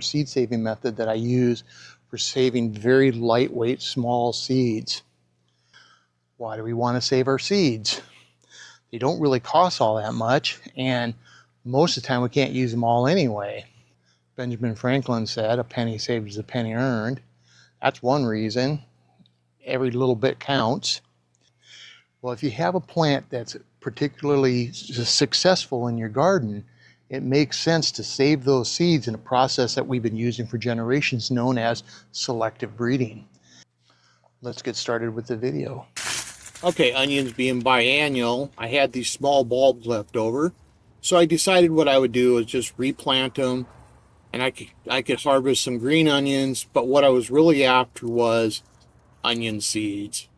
seed saving method that I use for saving very lightweight small seeds. Why do we want to save our seeds? They don't really cost all that much, and most of the time we can't use them all anyway. Benjamin Franklin said, "A penny saved is a penny earned." That's one reason. Every little bit counts. Well, if you have a plant that's particularly successful in your garden, it makes sense to save those seeds in a process that we've been using for generations known as selective breeding. Let's get started with the video. Okay, onions being biennial, I had these small bulbs left over, so I decided what I would do is just replant them, and I could harvest some green onions, but what I was really after was onion seeds.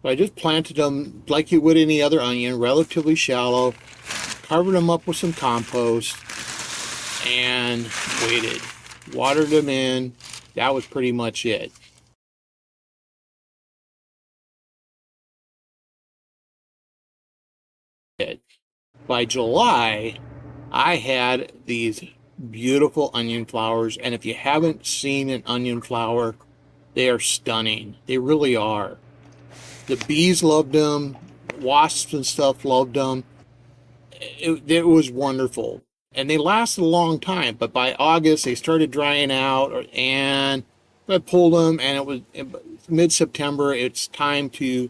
So I just planted them like you would any other onion, relatively shallow, covered them up with some compost, and waited. Watered them in. That was pretty much it. By July, I had these beautiful onion flowers, and if you haven't seen an onion flower, they are stunning. They really are. The bees loved them, wasps and stuff loved them. It was wonderful, and they lasted a long time, but by August they started drying out, and I pulled them, and it was mid-September. It's time to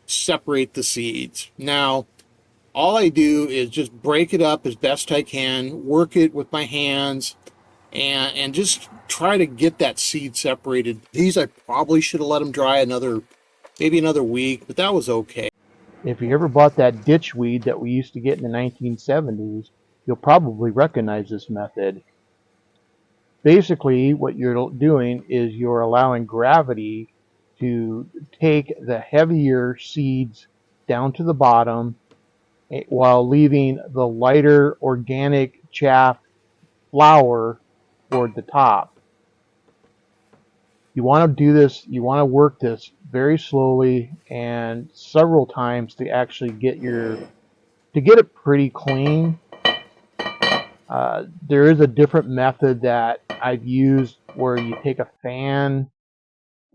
separate the seeds. Now all I do is just break it up as best I can, work it with my hands, and just try to get that seed separated. These I probably should have let them dry maybe another week, but that was okay. If you ever bought that ditchweed that we used to get in the 1970s, you'll probably recognize this method. Basically, what you're doing is you're allowing gravity to take the heavier seeds down to the bottom while leaving the lighter organic chaff flour toward the top. You want to do this, you want to work this very slowly and several times to actually get it pretty clean. There is a different method that I've used where you take a fan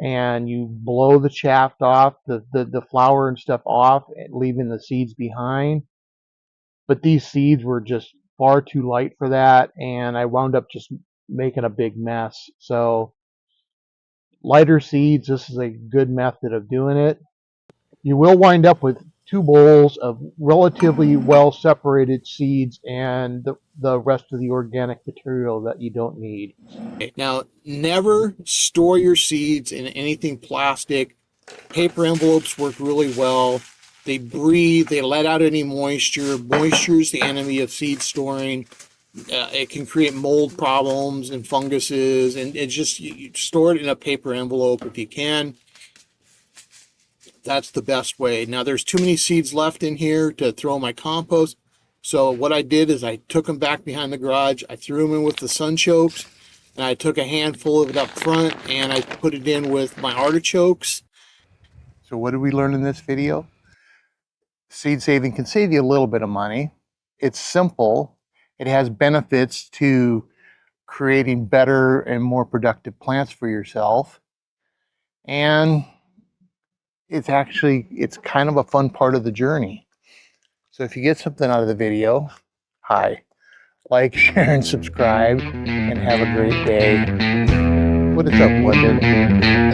and you blow the chaff off, the flour and stuff off, leaving the seeds behind. But these seeds were just far too light for that, and I wound up just making a big mess. So lighter seeds, this is a good method of doing it. You will wind up with 2 bowls of relatively well separated seeds and the rest of the organic material that you don't need. Now, never store your seeds in anything plastic. Paper envelopes work really well. They breathe, they let out any moisture. Moisture is the enemy of seed storing. It can create mold problems and funguses, and it just, you store it in a paper envelope if you can. That's the best way. Now, there's too many seeds left in here to throw in my compost, so what I did is I took them back behind the garage, I threw them in with the sunchokes, and I took a handful of it up front and I put it in with my artichokes. So what did we learn in this video? Seed saving can save you a little bit of money. It's simple. It has benefits to creating better and more productive plants for yourself. And it's kind of a fun part of the journey. So if you get something out of the video, like, share, and subscribe, and have a great day. What is up, London?